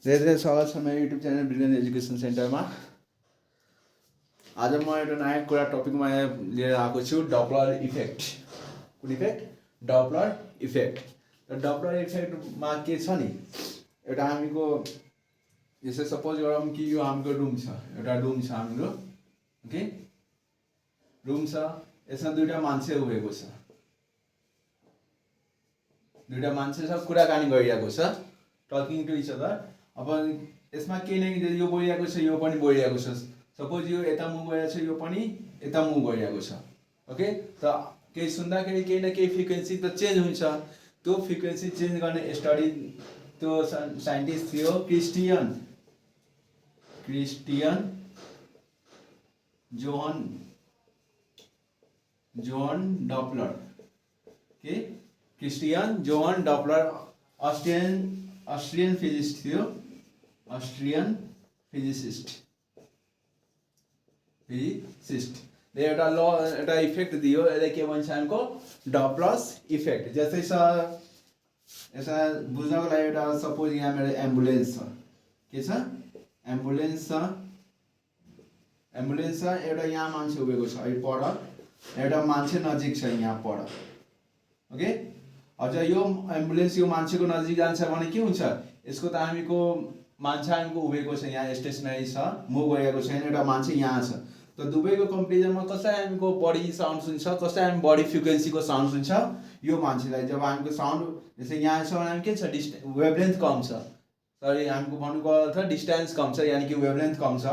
धेरै धेरै स्वागत छ मेरो युट्युब च्यानल ब्रिलियन्ट एजुकेसन सेन्टरमा। आज म एउटा नयाँ कुरा टपिकमा लिएर आएको छु, डपलर इफेक्ट। कुन इफेक्ट? Doppler effect. र डपलर इफेक्टमा के छ नि, एउटा हामीको यसो सपोज गरौँ कि यो हाम्रो रुम छ, एउटा रुम छ हाम्रो, ओके रुम छ, यसमा दुईवटा मान्छे उभिएको छ, दुईवटा मान्छे छ, कुराकानी गरिरहेको छ, टकिङ टु इच अदर। अब यसमा केही न केही यो बोलिरहेको छ, यो पनि बोलिरहेको छ। सपोज यो यता मुभ गरिरहेको छ, यो पनि यता मुभ गरिरहेको छ, ओके। त केही सुन्दाखेरि केही न केही फ्रिक्वेन्सी त चेन्ज हुन्छ। त्यो फ्रिक्वेन्सी चेन्ज गर्ने स्टडी त्यो साइन्टिस्ट थियो क्रिस्टियन जोहन डपलर, के Christian Johann Doppler Austrian physicist थियो, अस्ट्रियन फिजिसिस्ट एउटा ल एउटा इफेक्ट दियो, यसलाई के भन्छ हामीको डपलर इफेक्ट। जस्तै छ यसमा बुझ्नको लागि एउटा सपोज यहाँ मेरो एम्बुलेन्स छ, के छ एम्बुलेन्स छ, एउटा यहाँ मान्छे उभिएको छ है पर, एउटा मान्छे नजिक छ यहाँ पर, ओके। अझ यो एम्बुलेन्स यो मान्छेको नजिक जान्छ भने के हुन्छ, यसको त हामीको मान्छे हामीको उभिएको छ यहाँ, स्टेसनरी छ, मुभ गरिरहेको छैन, एउटा मान्छे यहाँ छ। त दुवैको कम्पेरिजनमा कसलाई हामीको बढी साउन्ड सुन्छ, कसलाई हामी बढी फ्रिक्वेन्सीको साउन्ड सुन्छ, यो मान्छेलाई। जब हामीको साउन्ड जस्तै यहाँ छ भने हामी के छ वेभलेन्थ कम छ, सरी हामीको भन्नुको अर्थ डिस्टेन्स कम छ, यानि कि वेभलेन्थ कम छ।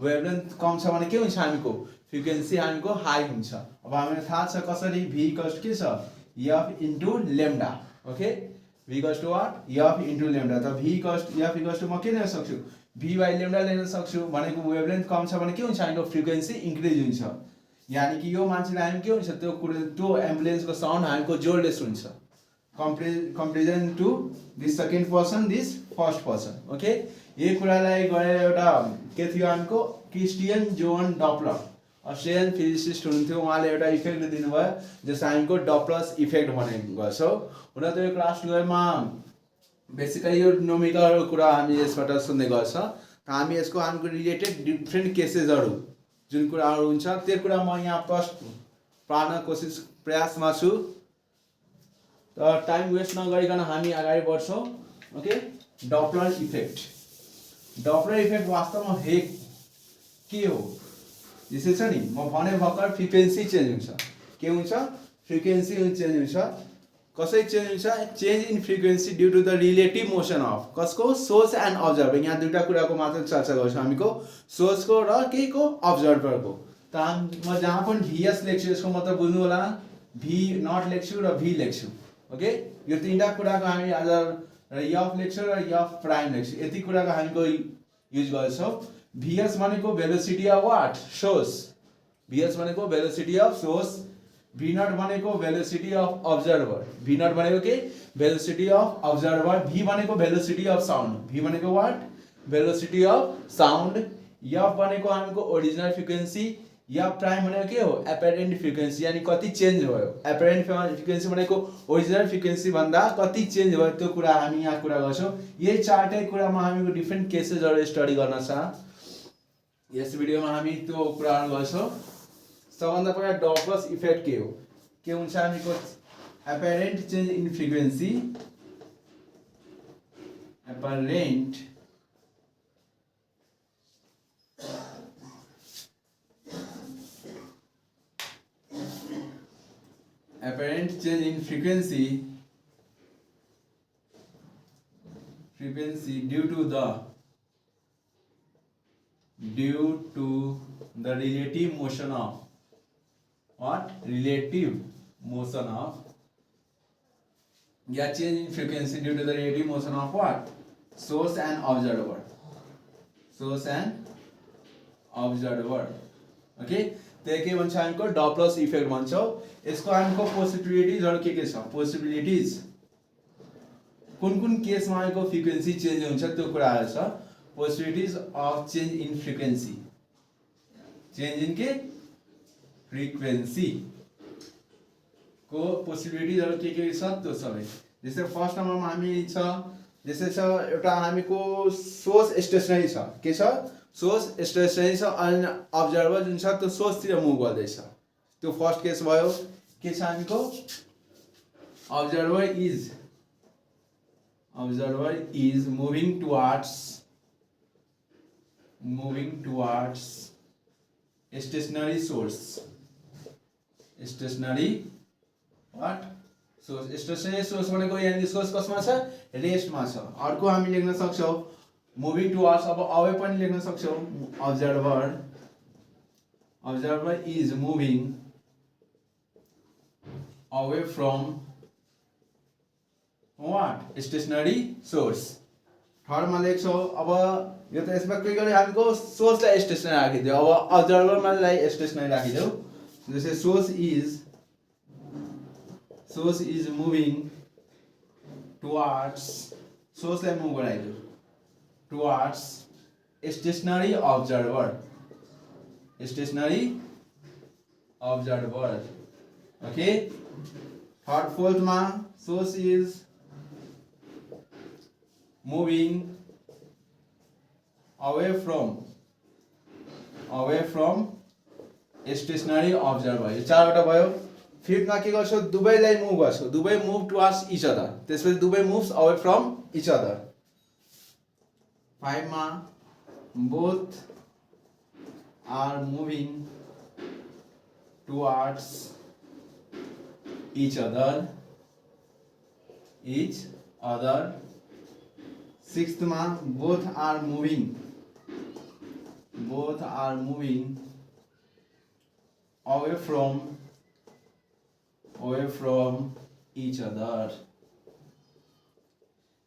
वेभलेन्थ कम छ भने के हुन्छ हामीको फ्रिक्वेन्सी हामीको हाई हुन्छ। अब हामीलाई थाहा छ कसरी भी कस्ट के छ F into lambda, okay. V कस्ट वाट एफ इन्टु लेम्डा। त भी कस्ट एफ इक्वल्स टु म के लेख्न सक्छु भी बाई लेम्डा लेख्न सक्छु। भनेको वेभलेन्थ कम छ भने के हुन्छ हामीको फ्रिक्वेन्सी इन्क्रिज हुन्छ, यानि कि यो मान्छेलाई हामी के हुन्छ त्यो एम्बुलेन्सको साउन्ड हामीको जोडलेस हुन्छ, comparison to this second person this first person, okay. यही कुरालाई गरेर एउटा के थियो हामीको Christian Johann Doppler Australian physicist हुनुहुन्थ्यो, उहाँले एउटा इफेक्ट दिनुभयो जसलाई हामीको डपलर इफेक्ट भन्ने गर्छौँ। हुन त यो क्लास 12मा बेसिकली यो न्युमेरिकलको कुरा हामी यसबाट सुन्ने गर्छ। हामी यसको हामीको रिलेटेड डिफ्रेन्ट केसेसहरू जुन कुराहरू हुन्छ त्यो कुरा म यहाँ पार्न प्रयासमा छु। त टाइम वेस्ट नगरिकन हामी अगाडि बढ्छौँ, ओके। डपलर इफेक्ट वास्तवमा के हो? यसै छ नि म भने भर्खर फ्रिक्वेन्सी चेन्ज हुन्छ, के हुन्छ फ्रिक्वेन्सी चेन्ज हुन्छ। कसरी चेन्ज हुन्छ? Change in frequency due to the relative motion of कसको सोर्स एन्ड अब्जर्भर। यहाँ दुईवटा कुराको मात्र चर्चा गर्छौँ हामीको सोर्सको र केको अब्जर्भरको। त म जहाँ पनि भिएस लेख्छु यसको मतलब बुझ्नु होला, भी नट लेख्छु र भी लेख्छु, ओके। यो तिनवटा कुराको हामी आज एफ लेख्छु र एफ प्राइम लेख्छु, यति कुराको हामीको युज गर्छौँ। भिएस भनेको velocity of what source, VS भनेको velocity of source, V naught भनेको velocity of observer, V naught भनेको के भेलोसिटी अफ अब्जर्भर, भी भनेको भेलोसिटी अफ साउन्ड, भी भनेको what velocity of sound, F भनेको हामीको ओरिजिनल फ्रिक्वेन्सी, एफ प्राइम भनेको के हो एपेरेन्ट फ्रिक्वेन्सी, यानि कति चेन्ज भयो। एपेरेन्ट फ्रिक्वेन्सी भनेको ओरिजिनल फ्रिक्वेन्सी भन्दा कति चेन्ज भयो त्यो कुरा हामी यहाँ कुरा गर्छौँ। यही चारटै कुरामा हामीको डिफ्रेन्ट केसेसहरू स्टडी गर्न छ। यस भिडियोमा हामी त्यो कुराहरू गर्छौँ। सबभन्दा पहिला डपलर इफेक्ट के हो, के हुन्छ हामीको apparent change in frequency, apparent change in frequency due to the relative motion of what relative motion of या change in frequency due to the relative motion of what source and observer, okay. त्यही के भन्छ हामीको Doppler effect भन्छौँ। यसको हामीको पोसिबिलिटिजहरू के छ, possibilities कुन केसमा हामीको फ्रिक्वेन्सी चेन्ज हुन्छ त्यो कुराहरू छ। Possibilities of change in frequency, change in के फ्रिक्वेन्सी को पोसिबिलिटिजहरू के छ त्यो सबै। जस्तै फर्स्ट नम्बरमा हामी छ जस्तै छ एउटा हामीको सोर्स स्टेसनरी छ, के छ सोर्स स्टेसनरी छ अनि अब्जर्भर जुन छ त्यो सोर्सतिर मुभ गर्दैछ, त्यो फर्स्ट केस भयो। के छ हामीको observer is moving towards stationary source, stationary what source, stationary source भनेको यहाँ सोर्स कसमा छ रेस्टमा छ। अर्को हामी लेख्न सक्छौँ moving towards, अब अवे पनि लेख्न सक्छौँ observer is moving away from what stationary source। Third मा लेख्छौँ अब यो त यसमा के गरे हामीको सोर्सलाई स्टेसनरी राखिदियो, अब अब्जर्भरमा लाई स्टेसनरी राखिदियो। जस्तै सोर्स इज मुभिङ टुवर्ड्स, सोर्सलाई मुभ गराइदियो towards stationary observer, okay. Third फोर्थमा source is moving away from stationary observer, यो चारवटा भयो। फिफ्थमा के गर्छौ दुवैलाई मुभ गर्छौ, दुवै मुभ टुवर्ड्स इच अदर, त्यसपछि दुवै moves away from each other. फाइभमा both are moving towards each other. Sixth में both are moving away from each other।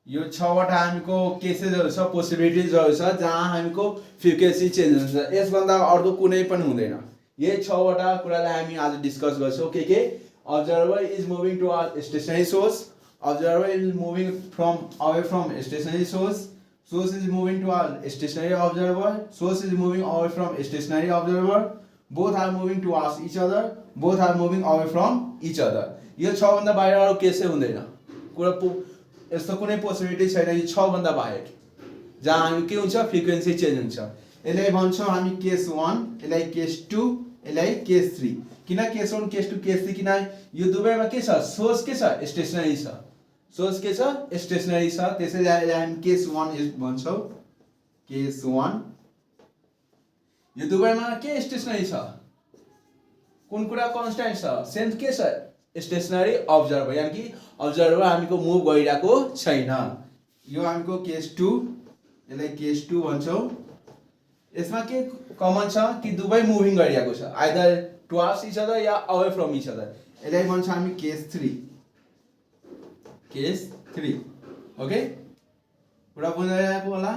यो छवटा हामीको केसेसहरु छ, पोसिबिलिटिजहरु छ जहाँ हामीको फ्रिक्वेन्सी चेन्ज हुन्छ, यसभन्दा अर्को कुनै पनि हुँदैन। यही छवटा कुरालाई हामी आज डिस्कस गर्छौं। के observer is moving towards stationary source, observer is moving away from stationary source, source is moving towards stationary observer, source is moving away from stationary observer, both are moving towards each other, both are moving away from each other। यो छ भन्दा बाहिर अरु केसै हुँदैन, कुरा यस्तो कुनै possibility छैन यो छ भन्दा बाहिर जहाँ हामी के हुन्छ फ्रिक्वेन्सी चेन्ज हुन्छ। यसलाई भन्छौं हामी केस 1, यसलाई केस 2, यसलाई केस 3। किन केस 1 केस 2 केस 3 किन यो दुवैमा के छ सोर्स के छ स्टेशनरी छ, सोर्स के छ स्टेशनरी छ, त्यसैले हामी केस 1 भन्छौं केस 1। यो दुवैमा के स्टेशनरी छ, कुन कुरा कन्स्ट्यान्ट छ सेम के छ स्टेशनरी अब्जर्भर, यानी कि अब्जर्भर हामीको मुभ गरिरहेको छैन। यो हामीको केस 2, यसलाई केस 2 भन्छौं। यसमा के कमन छ कि दुवै मुभिङ गरिरहेको छ, either towards each other yeah away from each other. यसलाई भन्छौं हामी केस 3, ओके। कुरा बुझाइएको होला।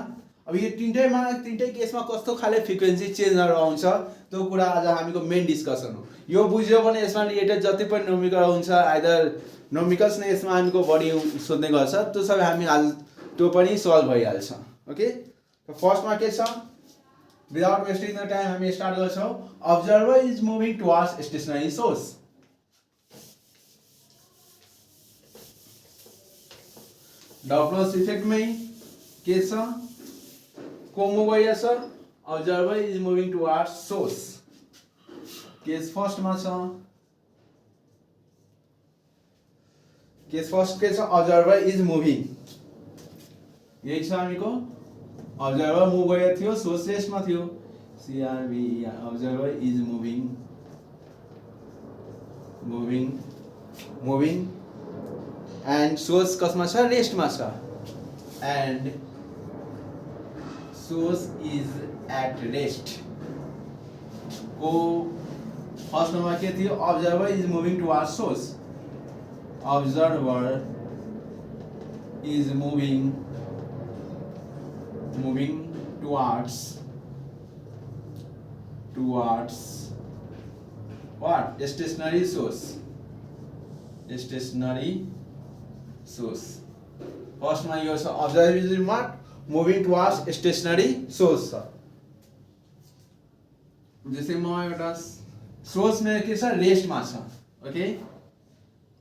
अब यो तीनटै केसमा कस्तो खाले फ्रिक्वेन्सी चेन्जहरु आउँछ त्यो कुरा आज हामीको मेन डिस्कसन हो। यो बुझ्यो भने यसमा रिलेटेड जति पनि नोमिकल हुन्छ आइदर नोमिकल्स नै यसमा हामीको बढी सोध्ने गर्छ, त्यो सबै हामी आज त्यो पनि सल्भ भइहाल्छ, ओके। फर्स्टमा के छ विदाउट वेस्टिङ द टाइम हामी स्टार्ट गर्छौं। Observer is moving towards stationary source, Doppler's effect में के छ को मुभ गरिरहेछ observer is moving towards source. Case first मा छ केस फर्स्ट के छ अब्जर्भर इज मुभिङ, यही छ हामीको अब्जर्भर मुभ गरिरहेको थियो सोर्स रेस्टमा थियो सीआरबी observer is moving and source कसमा छ रेस्टमा छ एंड सोर्स इज एट रेस्ट को फर्स्ट नंबर के थियो observer is moving towards source, observer is moving towards what stationary source first में यो छ observer is what moving towards stationary source छ। जैसे म एउटा सोर्स में के छ रेस्ट मा छ, ओके।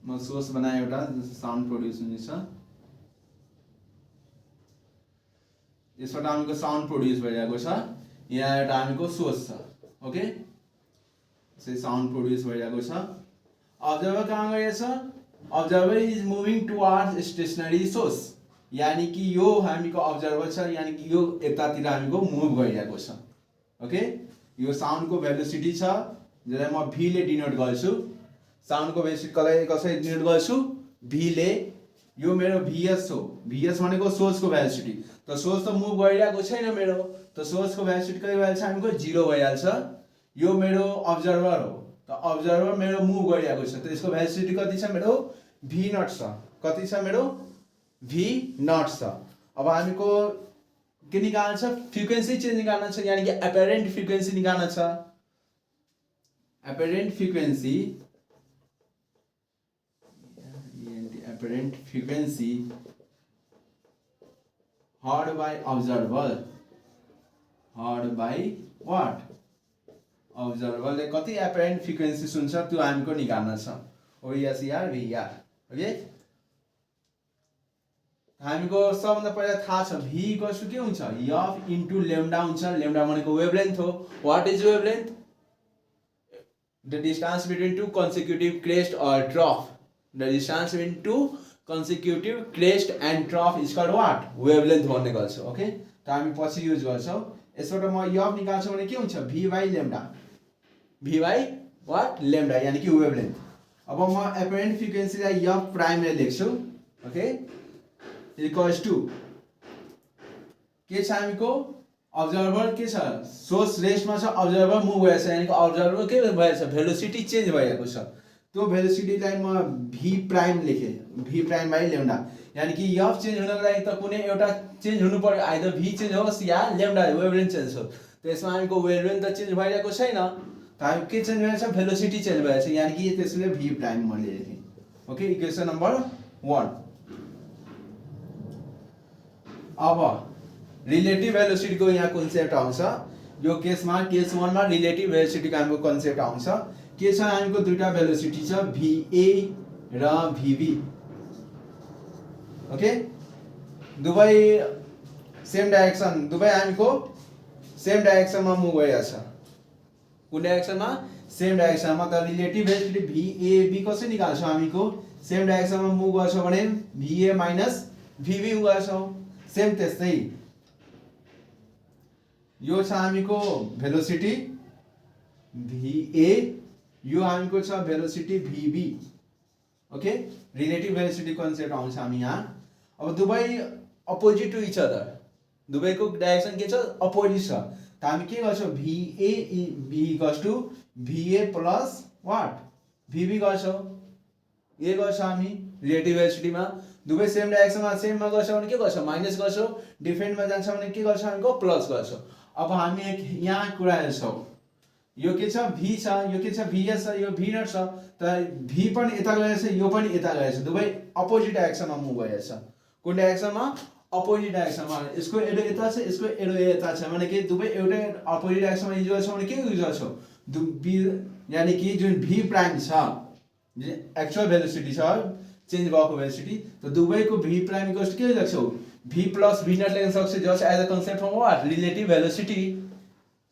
म सोर्स बनाए एउटा साउन्ड प्रोड्युस हुने छ यसबाट हामीको साउन्ड प्रोड्युस भइरहेको छ, यहाँ एउटा हामीको सोर्स छ। ओके, यसै साउन्ड प्रोड्युस भइरहेको छ। अब्जर्भर कहाँ गएछ? Observer is moving towards stationery source, यानी कि यो हामीको अब्जर्भर छ, यानी कि यो यतातिर हामीको मुभ गरिरहेको छ। ओके, यो साउन्डको भेलोसिटी छ, जसलाई म v ले डिनोट गर्छु। साउन्डको भेलोसिटी कसरी डिनोट गर्छु? v ले। यो मेरो vs हो, vs भनेको सोर्सको भेलोसिटी। त सोर्स त मुभ गरिरहेको छैन मेरो, त सोर्सको भेलोसिटी कति भइहाल्छ हामीको? 0 भइहाल्छ। यो मेरो अब्जर्भर हो, त अब्जर्भर मेरो मुभ गरिरहेको छ, त यसको भेलोसिटी कति छ मेरो? v नट छ। कति छ मेरो? v नट छ। अब हामीको के निकाल्न छ? फ्रिक्वेन्सी चेन्ज निकाल्न छ, यानी कि एपेरेन्ट फ्रिक्वेन्सी निकाल्न छ। Apparent frequency, apparent frequency heard by observer, heard by what? अब्जर्भरले कति एपेरेन्ट फ्रिक्वेन्सी सुन्छ त्यो हामीको निकाल्न छ। ओएसआर भिआर। ओके, हामीको सबभन्दा पहिला थाहा छ v इक्वल्स टु के हुन्छ? f इन्टु लेम्डा हुन्छ। लेम्डा भनेको वेभलेन्थ हो। What is wavelength? The distance between two consecutive crest or trough. The distance between two consecutive crest and trough is called what? Wavelength भन्ने गर्छ। Okay, त हामी पछि युज गर्छौं। यसबाट म f निकाल्छु भने के हुन्छ? v by lambda, v by what? Lambda, यानी कि वेभलेन्थ। अब म एपेरेन्ट फ्रिक्वेन्सीलाई f प्राइम ले लेख्छु। ओके, इक्वल्स टु के छ हामीको? अब्जर्भर के छ? सोर्स रेस्टमा छ, अब्जर्भर मुभ भइरहेछ, यानी कि अब्जर्भर के भइरहेछ? भेलोसिटी चेन्ज भइरहेको छ। त्यो भेलोसिटीलाई म v प्राइम लेखे, v प्राइम बाइ लेम्डा, यानी कि f चेन्ज हुनको लागि त कुनै एउटा चेन्ज हुनु पर्यो, आइदर v चेन्ज होस् या लेम्डा वेभलेन्थ चेन्ज होस्। त्यसमा हामीको वेभलेन्थ त चेन्ज भइरहेको छैन, त हामी के चेन्ज भइरहेछ? भेलोसिटी चेन्ज भइरहेछ, यानी कि त्यसले v प्राइम मैले लेखे। Okay, equation number 1। अब रिलेटिभ भेलोसिटी को यहाँ कन्सेप्ट आउँछ। यो केसमा केस 1 मा रिलेटिभ भेलोसिटी को हाम्रो कन्सेप्ट आउँछ। के छ? हामीको दुईटा भेलोसिटी छ, va र vb। ओके, दुवै सेम डाइरेक्सन, दुवै हामीको सेम डाइरेक्सनमा मुभ भइरहेछ। कुन डाइरेक्सनमा? सेम डाइरेक्सनमा। त रिलेटिभ भेलोसिटी va v कसरी निकाल्छौं? हामीको सेम डाइरेक्सनमा मुभ गर्छौं भने va माइनस vb गर्छौं। सेम त्यस्तै यो छ हामीको भेलोसिटी va, यो हामीको छ velocity vb। Okay, relative velocity concept आउँछ हामी यहाँ। अब दुवै अपोजिट टु इच अदर, दुवैको डाइरेक्सन के छ? अपोजिट छ। त हामी के गर्छौं? va equals to va plus what? vb गर्छौं। ये गर्छौं हामी रिलेटिभ भेलोसिटीमा। दुवै सेम डाइरेक्सनमा सेममा गर्छौं भने के गर्छौं? माइनस गर्छौं। डिफरेन्टमा जान्छ भने के गर्छौं? हामीको प्लस गर्छौं। अब हामी यहाँ कुरा हेर्छौं, यो के छ? v छ, यो के छ? vs छ, यो v नट छ। त v पनि यता गएछ, यो पनि यता गएछ, दुवै अपोजिट डाइरेक्सनमा मुभ भइरहेछ। कुन डाइरेक्सनमा? अपोजिट डाइरेक्सनमा। यसको एरो यता छ, यसको एरो यता छ भने के दुवै एउटै अपोजिट डाइरेक्सनमा युज गर्छौं भने के युज गर्छौं? यानी कि जुन v प्राइम छ, एक्चुअल भेलोसिटी छ, चेन्ज भएको भेलोसिटी, त दुवैको v प्राइम इक्वल्स टु के लेख्छौ? v प्लस v नट लेख्न सक्छौ, just as a concept from what? Relative velocity.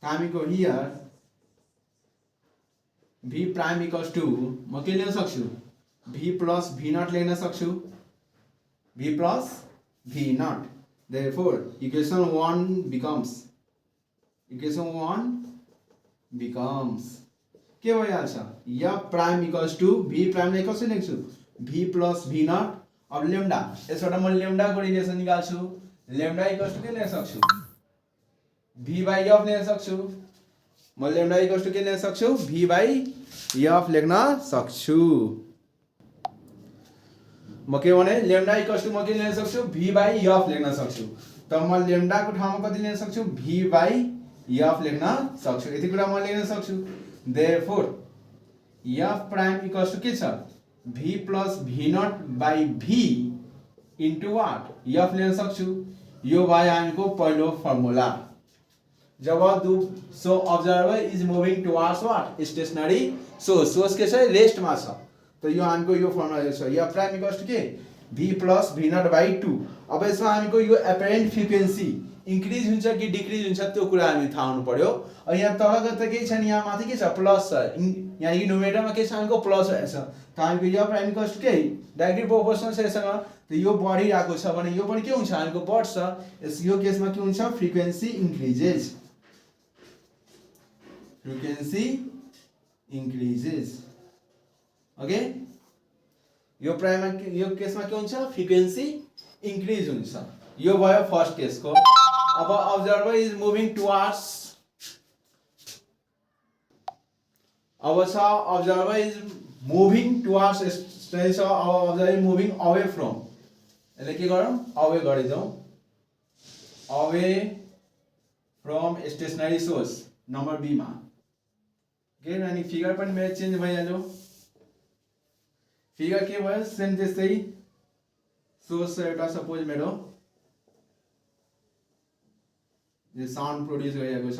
हामीको here v prime equals to म के लेख्न सक्छु? v प्लस v नट लेख्न सक्छु, v plus v naught. Therefore equation 1 becomes के भइहाल्छ? f prime equals to v prime ले कसरी लेख्छु? v plus v naught. अब लेम्डा, यसबाट म लेम्डा को रिलेसन निकाल्छु। लेम्डा इक्वल्स टु के लेख्न सक्छु? v बाइ f लेख्न सक्छु। म लेम्डा इक्वल्स टु के लेख्न सक्छु? v बाइ f लेख्न सक्छु। म के भने लेम्डा इक्वल्स टु म के लेख्न सक्छु? v बाइ f लेख्न सक्छु। त म लेम्डा को ठाउँमा कति लेख्न सक्छु? v बाइ f लेख्न सक्छु। यति कुरा म लेख्न सक्छु। Therefore f prime equals to के छ? v plus v naught by v into what? f लेख्न सक्छु। यो भयो हामीको पहिलो फर्मुला। जब so observer is moving towards what? Stationary source. Source के छ? रेस्टमा छ। त यो हामीको यो फर्मुला छ, f प्राइम इक्वल्स टु के? v plus v naught by 2। अब यसमा हामीको यो एपेरेन्ट फ्रिक्वेन्सी इन्क्रिज हुन्छ कि डिक्रिज हुन्छ त्यो कुरा हामी थाहा हुनु पर्यो। यहाँ तलको त केही छैन, यहाँ माथि के छ प्लस छ, यहाँ न्युमेरेटरमा के छ हामीको प्लस रहेछ, त हामीको यो प्राइम इक्वल्स टु के डाइरेक्टली प्रोपोर्सनल छ यससँग, त यो बढिरहेको छ भने यो पनि के हुन्छ हामीको बढ्छ। यो केसमा के हुन्छ frequency increases, frequency increases. Okay, यो प्राइममा यो केसमा के हुन्छ फ्रिक्वेन्सी इन्क्रिज हुन्छ। यो भयो फर्स्ट केसको। अब अब्जर्भर इज मुभिङ टुवार्ड्स, अब छ अब्जर्भर इज मुभिङ टुवार्ड्स, अब observer is moving away from, यसले के गरौँ अवे गरिदिउँ, away from stationary source number B मा। के अनि फिगर पनि मेरो चेन्ज भइहाल्यो, फिगर के भयो सेम त्यस्तै, सोर्स एउटा सपोज मेरो यो साउन्ड प्रोड्युस गरिरहेको छ,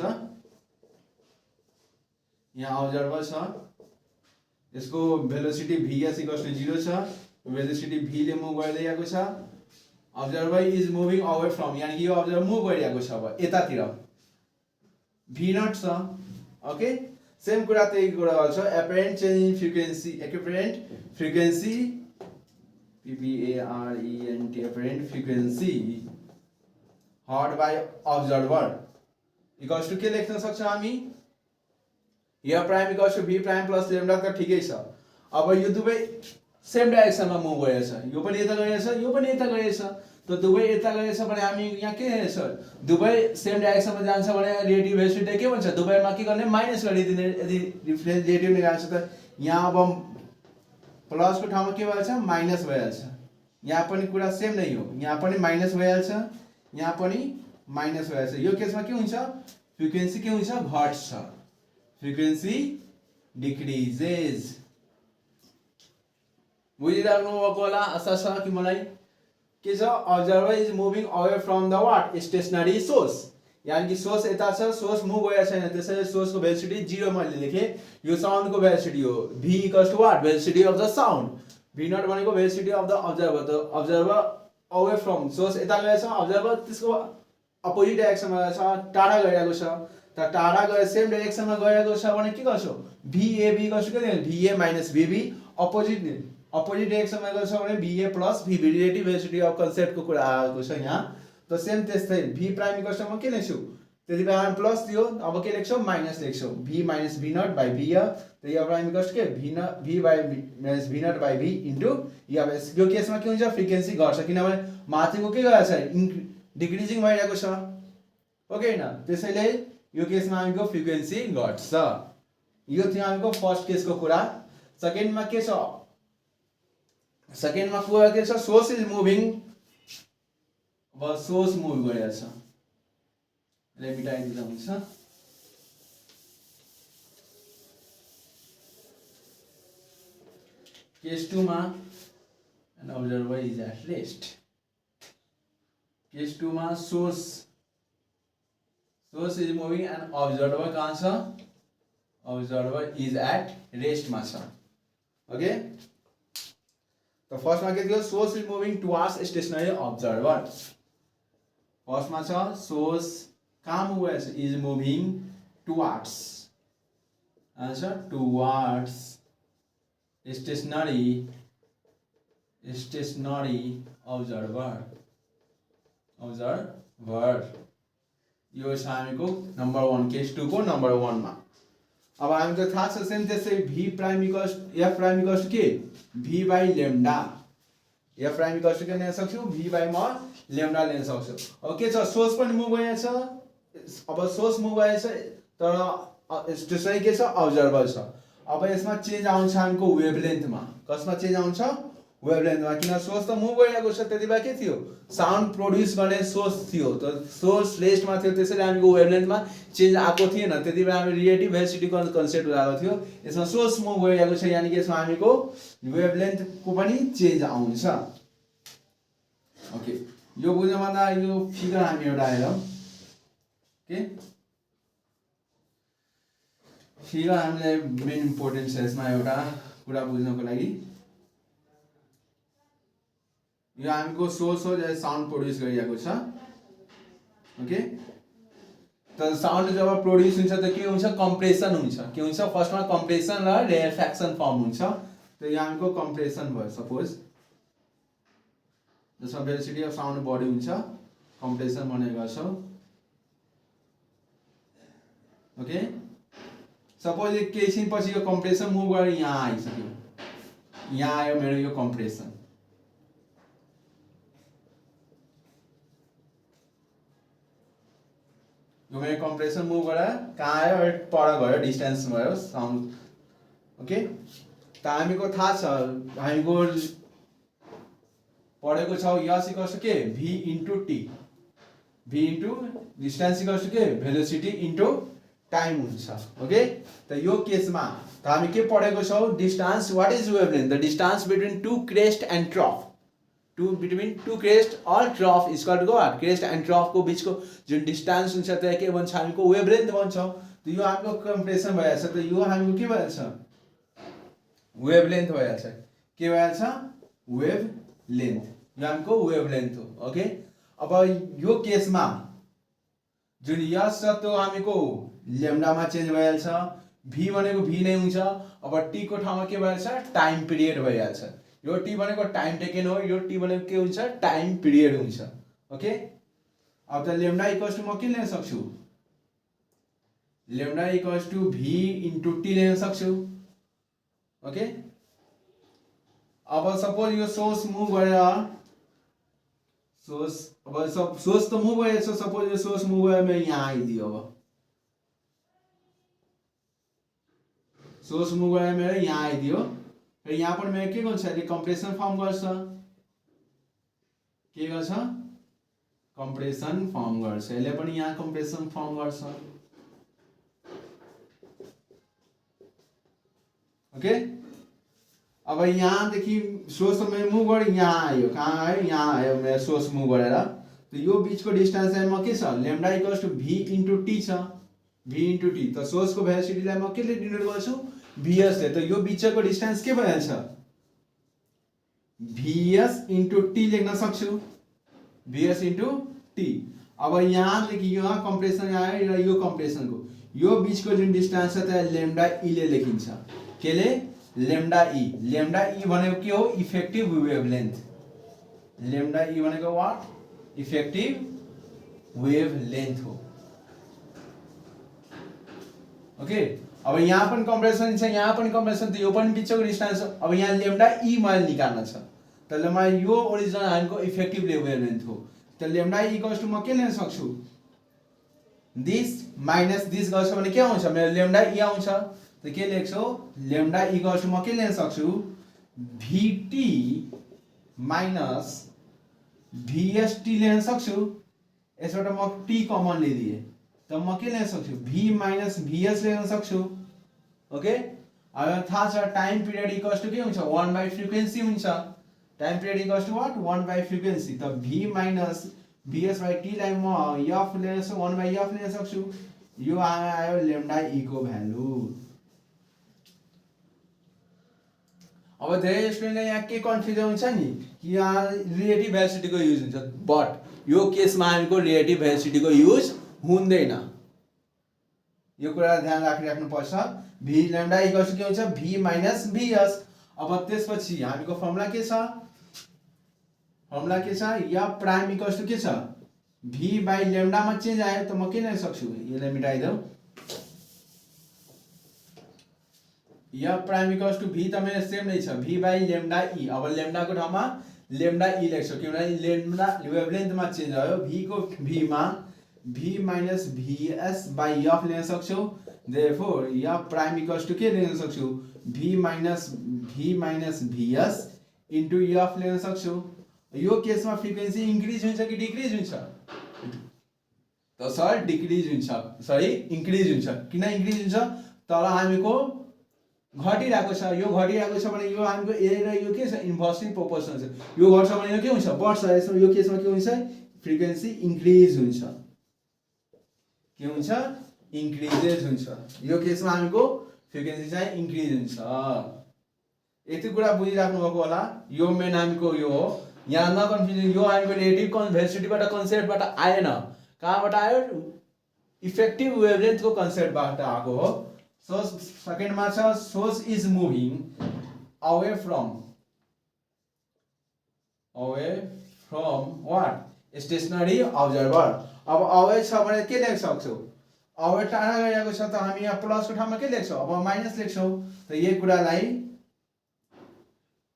यहाँ अब्जर्भर छ, यसको भेलोसिटी vs इक्वल्स टु 0 छ, भेलोसिटी v ले मुभ गरिरहेको छ, observer is moving away from, यानी कि यो अब्जर्भर मुभ गरिरहेको छ अब यतातिर, v नट छ। ओके, सेम कुरा त्यही कुरा गर्छ, apparent change in frequency, apparent frequency PPARENT, apparent frequency heard by observer equals to के लेख्न सक्छौँ हामी, यो prime equals to v prime plus lambda, त ठिकै छ। अब यो दुवै सेम डाइरेक्सनमा मुभ गरेछ, यो पनि यता गएछ यो पनि यता गएछ, त दुवै यता गएछ भने हामी यहाँ के हेर्छ दुवै सेम डाइरेक्सनमा जान्छ भने रिलेटिभ भेलोसिटी के भन्छ दुवैमा के गर्ने माइनस गरिदिने, यदि रिलेटिभ निकाल्छ त यहाँ अब प्लसको ठाउँमा के भइहाल्छ माइनस भइहाल्छ, यहाँ पनि कुरा सेम नै हो, यहाँ पनि माइनस भइहाल्छ, यहाँ पनि माइनस भइहाल्छ। यो केसमा के हुन्छ फ्रिक्वेन्सी के हुन्छ घट्छ, फ्रिक्वेन्सी डिक्रिजेस। बुझिराख्नु भएको होला आशा छ कि मलाई के छ, observer is moving away from the what stationary source, यानी कि सोर्स यता छ, सोर्स मुभ गरेको छैन, त्यसैले सोर्सको भेलोसिटी 0 मैले लेखेँ, यो साउन्डको भेलोसिटी हो v equals to what velocity of the sound, v naught भनेको भेलोसिटी अफ द अब्जर्भर, त अब्जर्भर अवे फ्रम सोर्स यता गएछ, अब्जर्भर त्यसको अपोजिट डाइरेक्सनमा गएछ, टाढा गइरहेको छ, त टाढा गए सेम डाइरेक्सनमा गएको छ भने के गर्छौ VAB इक्वल्स टु के VA माइनस VB, अपोजिट डाइरेक्सनमा गएको छ भने VA plus VB, relative velocity of कन्सेप्टको कुरा आएको छ यहाँ, त सेम त्यस्तै v प्राइम इक्वल्स टु म के लेख्छु त्यति बेला हामी प्लस दियो, अब के लेख्छौ माइनस लेख्छौ, v minus v not by v, त यो प्राइम इक्वल्स के v by minus v not by v into यो केसमा के हुन्छ फ्रिक्वेन्सी घट्छ, किनभने माथिको के गरेको छ डिक्रिजिङ भइरहेको छ, ओके हैन, त्यसैले यो केसमा हामीको फ्रिक्वेन्सी घट्छ। यो थियो हामीको फर्स्ट केसको कुरा। सेकेन्डमा के छ, सेकेन्डमा कुरा के छ सोर्स इज मुभिङ, अब सोर्स मुभ गरिरहेको छ, यसले मिटाइदिँदा हुन्छ, केस 2 मा an observer is at rest, case 2 मा source is moving and observer कहाँ छ, अब्जर्भर इज एट रेस्ट मा छ। ओके, त फर्स्टमा के थियो source is moving towards stationery observer, फर्स्टमा छ सोर्स कहाँ मुभ गरेछ is moving towards, answer towards stationery observer, यो छ हामीको नम्बर 1 केस 2 को नम्बर 1 मा। अब हामीको थाहा छ सेम त्यसै v prime equals f prime equals के v by lambda, f prime equals के लेख्न सक्छौ v बाई म लेम्डा लेख्न सक्छौ। अब के छ सोर्स पनि मुभ भइरहेछ, अब सोर्स मुभ भइरहेछ तर स्टेसनरी के छ अब्जर्भर छ। अब यसमा चेन्ज आउँछ हामीको वेभलेन्थमा, कसमा चेन्ज आउँछ वेभलेन्थमा, किन सोर्स त मुभ गरिरहेको छ, त्यति बेला के थियो साउन्ड प्रोड्युस गर्ने सोर्स थियो, त सोर्स रेस्टमा थियो, त्यसैले हामीको वेभलेन्थमा चेन्ज आएको थिएन, त्यति बेला हामी रिलेटिभ भेलोसिटीको कन्सेप्ट आएको थियो, यसमा सोर्स मुभ गरिरहेको छ, यानी कि यसमा हामीको वेभलेन्थको पनि चेन्ज आउँछ। ओके, यो बुझ्नुभन्दा यो फिगर हामी एउटा हेरौँ, के फिगर हामीलाई मेन इम्पोर्टेन्ट छ यसमा एउटा कुरा बुझ्नको लागि। यो हामीको सोर्स हो जसले साउन्ड प्रोड्युस गरिरहेको छ, ओके त साउन्ड जब प्रोड्युस हुन्छ त के हुन्छ कम्प्रेसन हुन्छ के हुन्छ फर्स्टमा कम्प्रेसन र रेयरफेक्सन फर्म हुन्छ त यहाँ हामीको कम्प्रेसन भयो सपोज जसमा भेलोसिटी अफ साउन्ड बढी हुन्छ कम्प्रेसन भन्ने गर्छौँ ओके सपोज केही छिनपछि यो कम्प्रेसन मुभ गरेर यहाँ आइसक्यो यहाँ आयो मेरो यो कम्प्रेसन यो मेरो कम्प्रेसन मुभ गरेर कहाँ आयो पर गयो डिस्टेन्स भयो साउन्ड ओके त हामीको थाहा छ हामीको पढेको छ यस इक्वल्स टु के v into T v into distance equals to के भेलोसिटी इन्टु टाइम हुन्छ ओके त यो केसमा त हामी के पढेको छौँ distance what is wavelength the distance between two crest and trough between two crest or trough is called what crest and trough को बीचको जुन डिस्टेन्स हुन्छ त्यसलाई के भन्छ हामीको वेभलेन्थ भन्छौँ त यो हामीको कम्प्रेसन भइहाल्छ त यो हामीको के भइहाल्छ वेभलेन्थ भइहाल्छ के भइहाल्छ वेभलेन्थ यो हामीको वेभलेन्थ हो ओके अब यो केसमा जुन यस छ त्यो हामीको लेम्डामा चेन्ज भइहाल्छ v भनेको v नै हुन्छ अब t को ठाउँमा के भइहाल्छ टाइम पिरियड भइहाल्छ यो t भनेको टाइम टेकन हो यो t भनेको के हुन्छ टाइम पिरियड हुन्छ ओके अब त लेम्डा इक्वल्स टु म के लिन सक्छु lambda equals to v into t लिन सक्छु ओके अब सपोज यो सोर्स मुभ गरेर सोर्स त मुभ भइरहेको छ सपोज यो सोर्स मुभ भयो म यहाँ आइदियो अब सोर्स मुभ गरेर मेरो यहाँ आइदियो र यहाँ पनि मेरो के गर्छ यसले कम्प्रेसन फर्म गर्छ के गर्छ कम्प्रेसन फर्म गर्छ यसले पनि यहाँ कम्प्रेसन फर्म गर्छ ओके अब यहाँदेखि सोर्स मेरो मुभ गरेर यहाँ आयो कहाँ आयो यहाँ आयो मेरो सोर्स मुभ गरेर त यो बिचको डिस्टेन्स चाहिँ म के छ lambda equals to v into T छ v इन्टु टी त सोर्सको भेलोसिटीलाई म केले डिनोट गर्छु vs ले त यो बिचको डिस्टेन्स के भइहाल्छ vs इन्टु टी लेख्न सक्छु vs इन्टु टी अब यहाँदेखि यहाँ कम्प्रेसन आयो र यो कम्प्रेसनको यो बिचको जुन डिस्टेन्स छ त्यसलाई लेम्डा ई ले लेखिन्छ केले लेम्डा ई भनेको के हो इफेक्टिभ वेभलेन्थ लेम्डा ई भनेको व्हाट इफेक्टिभ वेभलेन्थ हो ओके अब यहाँ पनि कम्प्रेसन छ यहाँ पनि कम्प्रेसन त यो पनि बिचको डिस्टेन्स अब यहाँ लेम्डा ई मैले निकाल्न छ त मैले यो ओरिजिनल हामीको इफेक्टिभ वेभलेन्थ हो त लेम्डा ई इक्वल्स टु म के लिन सक्छु दिस माइनस दिस गर्छ भने के आउँछ मेरो लेम्डा ई आउँछ त के लेख्छौ लेम्डा इक्वल्स टु म के लिन सक्छु vt माइनस vst लिन सक्छु यसबाट म t कमन लिदिए त म के लिन सक्छु v माइनस vs लिन सक्छु ओके अब थाहा छ टाइम पिरियड इक्वल्स टु के हुन्छ 1 बाइ फ्रिक्वेन्सी हुन्छ time period equals to what 1 by frequency त v minus vs by t लाई म f लिन सक्छु 1 बाइ f लिन सक्छु यो आयो लेम्डा ई को भ्यालु अब धेरै स्टुडेन्टलाई यहाँ के कन्फ्युजन हुन्छ नि कि यहाँ रिलेटिभ भेलोसिटी को युज हुन्छ बट यो केसमा हामीको रिलेटिभ भेलोसिटी को युज हुँदैन यो कुरा ध्यान राखिराख्नु पर्छ v लेम्डा इक्वल्स टु के हुन्छ v माइनस vs अब त्यसपछि हामीको फर्मुला के छ या प्राइम इक्वल्स टु के छ v बाइ लेम्डा मा चेन्ज आयो त म के लेख्न सक्छु यसलाई मिटाइदेऊ या प्राइम इक्वल्स टु v त मेरो सेम नै छ v बाइ लेम्डा ई अब लेम्डा को ठाउँमा लेम्डा ई लेख्छु किनभने लेम्डा वेभलेन्थ मा चेन्ज भयो v को v मा v minus vs by f लिन सक्छौ देयरफोर या प्राइम इक्वल्स टु के लिन सक्छु v minus vs into f लिन सक्छु यो केसमा फ्रिक्वेन्सी इन्क्रिज हुन्छ कि डिक्रिज हुन्छ त सर डिक्रिज हुन्छ सरी इन्क्रिज हुन्छ किन इन्क्रिज हुन्छ तर हामीको घटिरहेको छ यो घटिरहेको छ भने यो हामीको ए र यो के छ इन्भर्सली प्रोपोर्सनल छ यो घट्छ भने यो के हुन्छ बढ्छ यसमा यो केसमा के हुन्छ फ्रिक्वेन्सी इन्क्रिज हुन्छ के हुन्छ इन्क्रिजेस हुन्छ यो केसमा हामीको फ्रिक्वेन्सी चाहिँ इन्क्रिज हुन्छ यति कुरा बुझिराख्नु भएको होला यो मेन हामीको यो हो यहाँ नकन्फ्युजन यो हामीको रिलेटिभ भेलोसिटीबाट कन्सेप्टबाट आएन कहाँबाट आयो इफेक्टिभ वेभलेन्थको कन्सेप्टबाट आएको हो सो सेकेन्डमा छ source is moving away from what stationary observer अब अवे छ भने के लेख्न सक्छौ अवे टाढा गएको छ त हामी यहाँ प्लसको ठाउँमा के लेख्छौँ अब माइनस लेख्छौँ त यही कुरालाई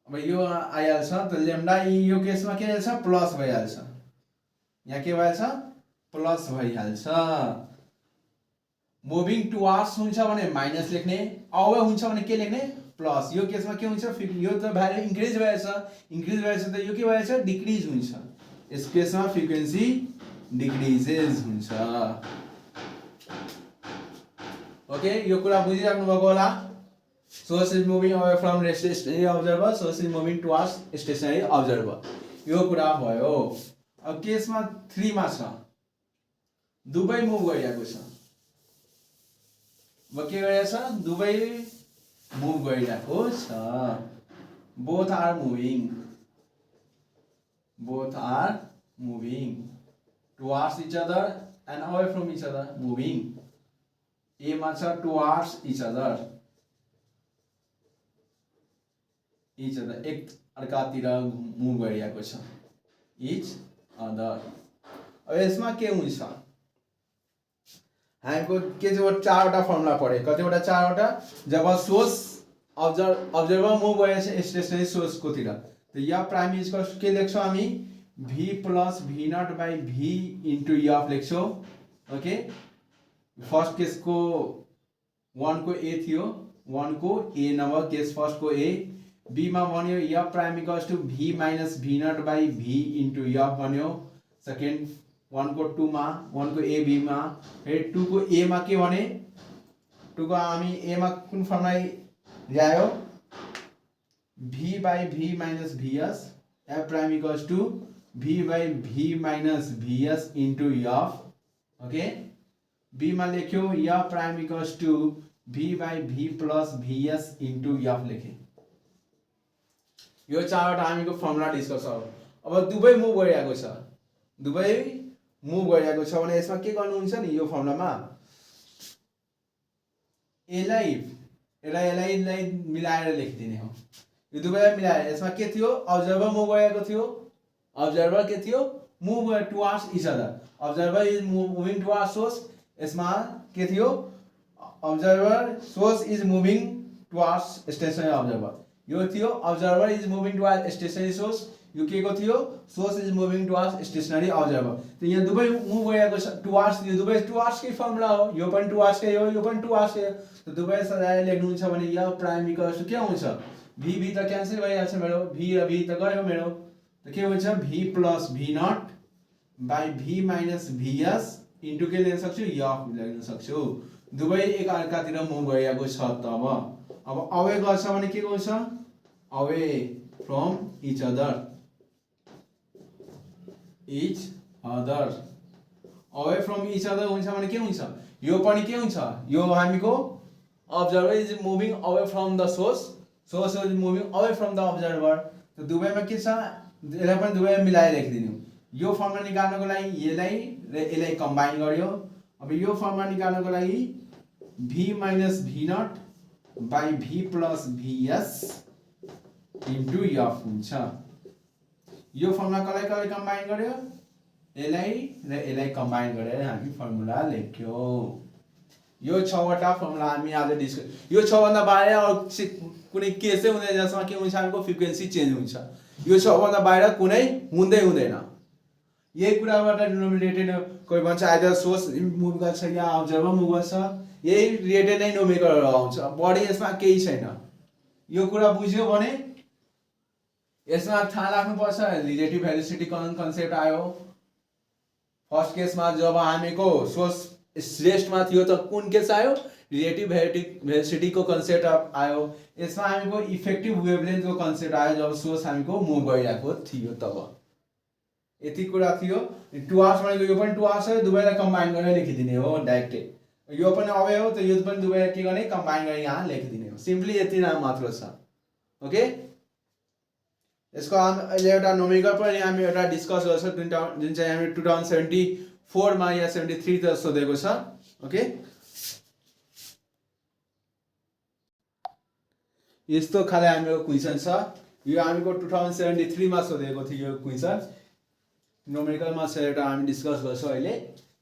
अब यो आइहाल्छ त लेम्डा यो केसमा के छ प्लस भइहाल्छ यहाँ के भइहाल्छ प्लस भइहाल्छ मुभिङ टुवार्ड्स हुन्छ भने माइनस लेख्ने अवे हुन्छ भने के लेख्ने प्लस यो केसमा के हुन्छ यो त भ्यालु इन्क्रिज भएछ त यो के भएछ डिक्रिज हुन्छ यस केसमा फ्रिक्वेन्सी डिक्रिजेस हुन्छ ओके यो कुरा बुझिराख्नु भएको होला source is moving away from stationery observer source is moving towards stationery observer यो कुरा भयो अब केसमा 3 मा छ दुवै मुभ गरिरहेको छ अब के गरिरहेछ दुवै मुभ गरिरहेको छ both are moving towards each other and away from each other moving A मा छ टुवार्ड्स इच अदर एक अर्कातिर मुभ गरिरहेको छ इच अदर अब यसमा के हुन्छ हामीको के चाहिँ 4वटा फर्मुला पढे कतिवटा 4वटा जब सोर्स अब्जर्भर मुभ गरेछ स्टेसनरी सोर्सको तिर त यहाँ प्राइम इजको के लेख्छौँ हामी v plus v not by v into f लेख्छौँ ओके फर्स्ट केसको 1 को a थियो 1 को a नम्बर केस फर्स्ट को a b मा भन्यो f prime equals to v minus v not by v into f भन्यो सेकेन्ड 1 को 2 मा 1 को a b मा फेरि 2 को a मा के भने 2 को हामी a मा कुन फर्मुला ल्यायो v by v minus vs f prime equals to v by v minus vs into f okay b मा लेख्यो f prime equals to v by v plus vs into f लेखे यो 4वटा हामीको formula discuss हो अब दुवै move गरिरहेको छ दुवै मुभ गरिरहेको छ भने यसमा के गर्नुहुन्छ नि यो फर्मुलामा यसलाई मिलाएर लेखिदिने हो यो दुवैलाई मिलाएर यसमा के थियो अब्जर्भर मुभ गरेको थियो अब्जर्भर के थियो move towards each other observer is moving towards source यसमा के थियो observer source is moving towards stationery observer यो थियो observer is moving towards stationery source यो के को थियो source is moving towards stationery observer त यहाँ दुवै मुभ गरेको छ टुवार्ड्स यो दुवै टुवार्ड्स कै फर्मुला हो यो पनि टुवार्ड्स कै हो यो पनि टुवार्ड्स कै हो त दुवै सजाय लेख्नुहुन्छ भने यो प्राइम इक्वल्स टु के हुन्छ v v त क्यान्सल भइहाल्छ मेरो v र v त गयो मेरो त के हुन्छ v plus v not by v minus vs into के लेख्न सक्छु f लेख्न सक्छु दुवै एक अर्कातिर मुभ गरिएको छ तब अब अवे गर्छ भने के गर्छ away from each other away from each other हुन्छ भने के हुन्छ यो पनि के हुन्छ यो हामीको observer is moving away from the source source is moving away from the observer त दुवैमा के छ यसलाई पनि दुवैमा मिलाएर लेखिदिनु यो फर्मुला निकाल्नको लागि यसलाई र यसलाई कम्बाइन गर्यो अब यो फर्मुला निकाल्नको लागि v minus v not by v plus vs into f हुन्छ यो फर्मुला कसलाई कम्बाइन गर्यो यसलाई र यसलाई कम्बाइन गरेर हामी फर्मुला लेख्यौ यो 6वटा फर्मुला हामी आज डिस्कस यो 6 भन्दा बाहिर अरु कुनै केसै हुँदैन जसमा के हुन्छ हामीको फ्रिक्वेन्सी चेन्ज हुन्छ यो 6 भन्दा बाहिर कुनै हुँदैन यही कुराबाट रिलेटेड कोही भन्छ आइदर सोर्स मुभ गर्छ या अब्जर्भर मुभ गर्छ यही रिलेटेड नै नोमेनक्लेचर आउँछ बढी यसमा केही छैन यो कुरा बुझ्यो भने यसमा थाहा राख्नुपर्छ रिलेटिभ भेलोसिटी कन्सेप्ट आयो फर्स्ट केसमा जब हामीको सोर्स रेस्टमा थियो त कुन केस आयो रिलेटिभ भेलोसिटी को कन्सेप्ट आयो यसमा हामीको इफेक्टिभ वेभलेन्थ को कन्सेप्ट आयो जब सोर्स हामीको मुभ गरिरहेको थियो तब यति कुरा थियो टुवार्ड्स भनेको यो पनि टुवार्ड्स हो दुवैलाई कम्बाइन गरेर लेखिदिने हो डाइरेक्टली यो पनि अवे हो त यो पनि दुवैलाई के गर्ने कम्बाइन गरेर यहाँ लेखिदिने हो सिम्पली यति नाम मात्र छ ओके यसको अहिले एउटा नोमेनक्लेचर पनि हामी एउटा डिस्कस गर्छौं जुन चाहिँ हामी 2074 4 मा या 73 त सोधेको छ ओके यस्तो खाले हाम्रो क्वेशन छ यो हामीको 2073 मा सोधेको थियो यो क्वेशन न्यूमेरिकल मा छ एउटा हामी डिस्कस गर्छौं अहिले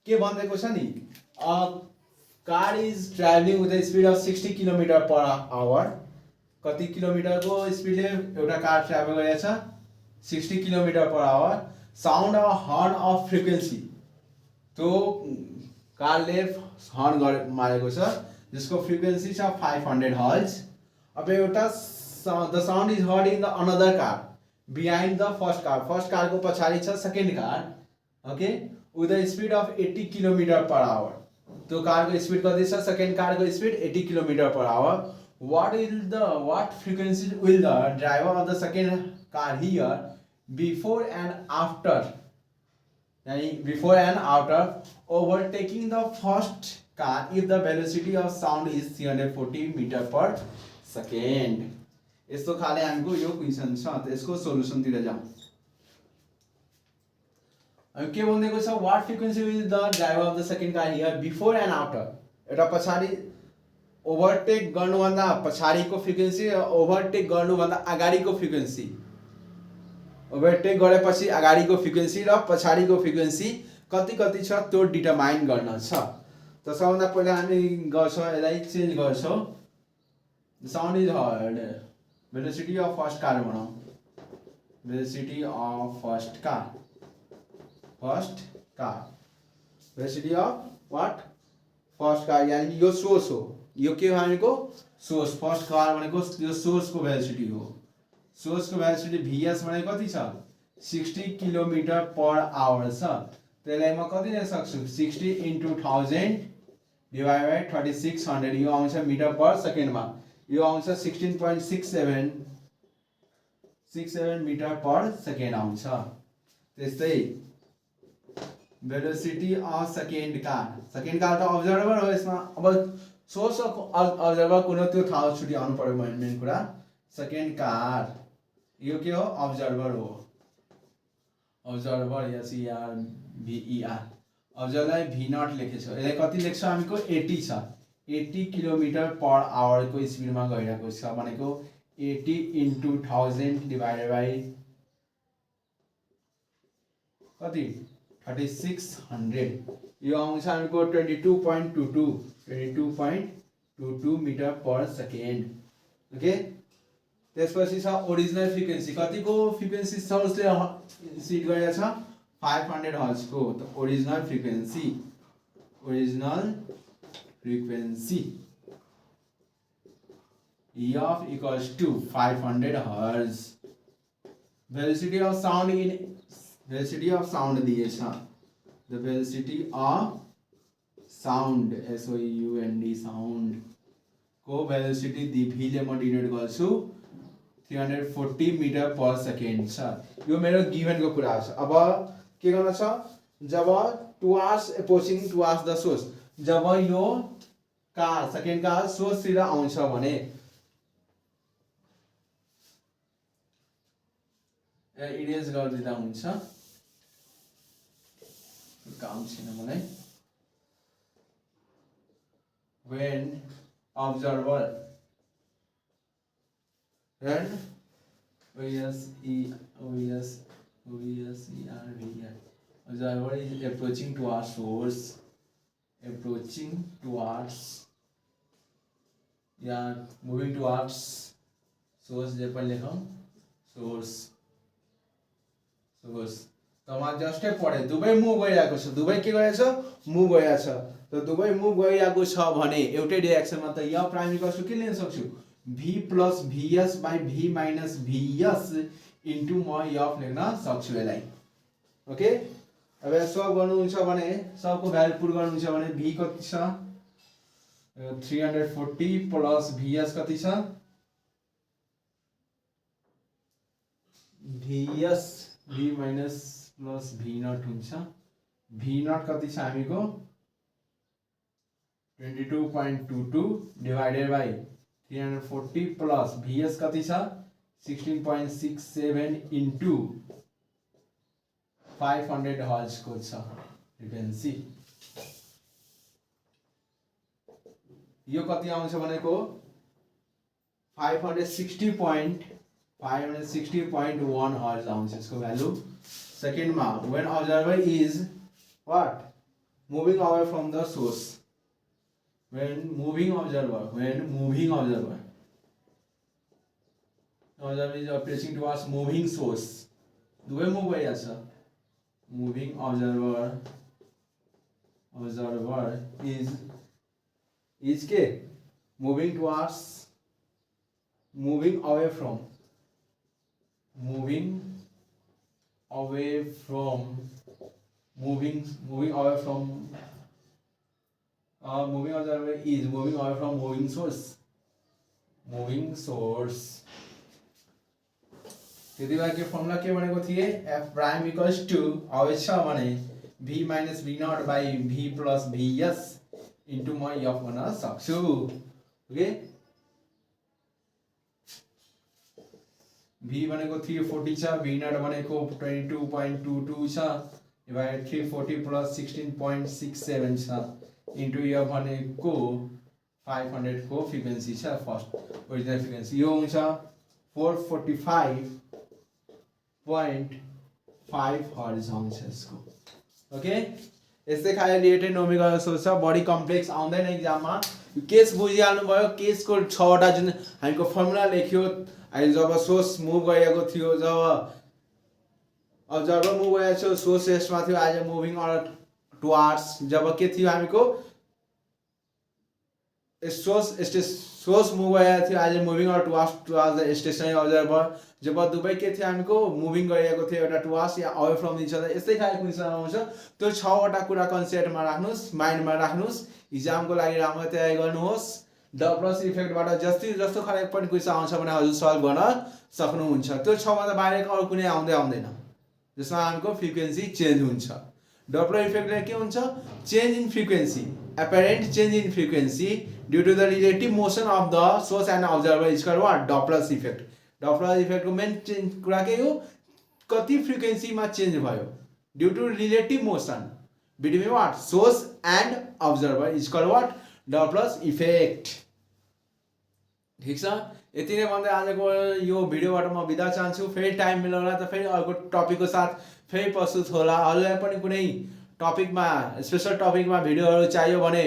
के भन्दैको छ नि car is travelling with the speed of 60 kilometre per our कति किलोमिटरको स्पिडले एउटा कार ट्राभल गरेछ 60 kilometre per our sound a horn of frequency तो कारले हर्न मारेको छ जसको फ्रिक्वेन्सी छ 500 हर्ट्ज अब एउटा the sound is heard in the another car behind the first car को पछाडी छ second car okay with the speed of 80 kilometre per our तो कार को स्पीड कति छ सेकेन्ड कार को speed 80 kilometre per our what frequency will the driver of the second car hear before and after overtaking the first car if the velocity of sound is 340 meter per second यस्तो खाले हामीको यो question छ त यसको solution तिर जाऊ अनि के भन्दैको छ what frequency will the driver of the second car hear before and after एउटा पछाडी ओभरटेक गर्नुभन्दा पछाडीको फ्रिक्वेन्सी ओभरटेक गर्नुभन्दा अगाडिको फ्रिक्वेन्सी ओभरटेक गरेपछि अगाडिको फ्रिक्वेन्सी र पछाडीको फ्रिक्वेन्सी कति कति छ त्यो डिटरमाइन गर्न छ त सबभन्दा पहिला हामी गर्छौं यसलाई चेन्ज गर्छौं sound is heard velocity of first car बनाऊ velocity of first car velocity of what first car यानी यो सोर्स हो यो के भनेको सोर्स फर्स्ट कार भनेको यो सोर्स को भेलोसिटी हो सोर्स को भेलोसिटी vs भनेको कति छ 60 किलोमिटर पर आवर छ त्यसलाई म कति दिन सक्छु 60 into 1000 divided by 3600 यो आउँछ मिटर पर सेकेन्ड मा यो आउँछ 16.67 मिटर पर सेकेन्ड आउँछ त्यस्तै भेलोसिटी अफ सेकेन्ड कार त अब्जर्भर हो यसमा अब सोर्स अफ अब्जर्भर कुन त्यो थाहा छुटी आउनु पर्यो मेन कुरा सेकेन्ड कार यो के हो observer S E R V E R अब्जर्भरलाई भी नट लेखेछ यसले कति लेख्छ हामीको 80 छ 80 किलोमिटर पर आवर को स्पिड मा गइरहेको छ भनेको 80 into 1000 divided by कति 3600 यो आउँछ हामीको 22.22 मिटर पर सेकेन्ड ओके त्यसपछि छ ओरिजिनल फ्रिक्वेन्सी कतिको फ्रिक्वेन्सी सोर्सले सेट गरेको छ 500 हर्ट्ज को त original frequency EF equals to 500 hertz velocity of sound दिएछ the velocity of sound sound sound को velocity v ले म डिनोट गर्छु 340 मिटर पर सेकेन्ड छ यो मेरो गिवन को कुरा छ अब के गर्न छ जब towards approaching towards the source जब यो कार सेकेन्ड कार सोर्स तिर आउँछ भने इरेज गरिदिँदा हुन्छ काम छैन मलाई when observer observer is approaching towards source moving towards source जे पनि लेखौं source तमा जस्टै पढे दुबै मुभ गरिरहेको छ दुबै के गरिरहेछ मुभ गरिरहेछ त दुबै मुभ गरिरहेको छ भने एउटै डाइरेक्सनमा त य प्राइम इक्वल्स टु के लिन सक्छु v plus vs by v minus vs into म f लेख्न सक्छु यसलाई ओके अब सल्भ गर्नुहुन्छ भने सबको भ्यालु पुट गर्नुहुन्छ भने v कति छ 340 plus vs कति छ vs v minus plus v naught हुन्छ v naught कति छ हामीको 22.22 divided by 340 plus vs कति छ 16.67 into 500 हर्ट्ज को छ फ्रिक्वेन्सी यो कति आउँछ भनेको 560.1 हर्ज आउँछ यसको भ्यालु सेकेन्डमा when observer is what moving away from the source when moving observer is approaching towards moving source दुवै मुभ भइरहेछ moving observer is के moving towards moving away from moving away from moving observer is moving away from moving source त्यति बेला के formula के भनेको थिए f prime equals to अवेज छ भने v minus v not by v plus vs into म f भन्न सक्छु ओके v भनेको 340 छ v नट भनेको 22.22 छ डिवाइड 340 प्लस 16.67 छ इन्टु f भनेको 500 को फ्रिक्वेन्सी छ फर्स्ट ओरिजिनल फ्रिक्वेन्सी यो हुन्छ 445.5 हर्ज आउँछ यसको ओके यस्तै खाले रिलेटेड नोमिकल सोर्स छ बडी कम्प्लेक्स आउँदैन एक्जाममा केस बुझिहाल्नु भयो केसको 6 वटा जुन हामीको फर्मुला लेख्यो अहिले जब सोर्स मुभ गरिएको थियो जब अब्जर्भर मुभ गरिएको थियो सोर्स रेस्टमा थियो आज मुभिङ टुवार्ड्स जब के थियो हामीको सोर्स मुभ गरिएको थियो आज moving towards the stationery observer जब दुवै के थियो हामीको मुभिङ गरिएको थियो एउटा towards yeah away from each other यस्तै खालको क्वेसन आउँछ त्यो 6 वटा कुरा कन्सेप्टमा राख्नुस् माइन्डमा राख्नुस् इक्जामको लागि राम्रो तयारी गर्नुहोस् डपलस इफेक्टबाट जस्तो खालको पनि क्वेसन आउँछ भने हजुर सल्भ गर्न सक्नुहुन्छ त्यो 6 भन्दा बाहिरको अरु कुनै आउँदैन जसमा हामीको फ्रिक्वेन्सी चेन्ज हुन्छ डपलर इफेक्टले के हुन्छ change in frequency apparent change in frequency due to the relative motion of the source and observer is called what Doppler's effect. Doppler's effect को मेन कुरा के हो कति फ्रिक्वेन्सी मा चेन्ज भयो due to relative motion between what source and observer is called what Doppler's effect. ठीक छ यति नै भन्दै आजको यो भिडियोबाट म बिदा चाहन्छु फेरि टाइम मिलाउला त फेरि अर्को टपिकको साथ फेरि प्रस्तुत होला हजुरलाई पनि कुनै टपिकमा स्पेशल टपिकमा भिडियोहरु चाहियो भने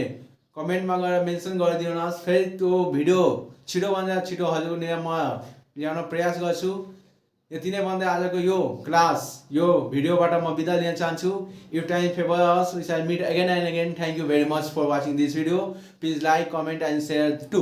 कमेन्टमा गएर मेन्सन गरिदिनुहोस् फेरि त्यो भिडियो छिटो भन्दा छिटो हजुरले म ल्याउन प्रयास गर्छु यति नै भन्दै आजको यो क्लास यो भिडियोबाट म बिदा लिन चाहन्छु if time favour us we shall meet again and again thank you very much for watching this video please like comment and share to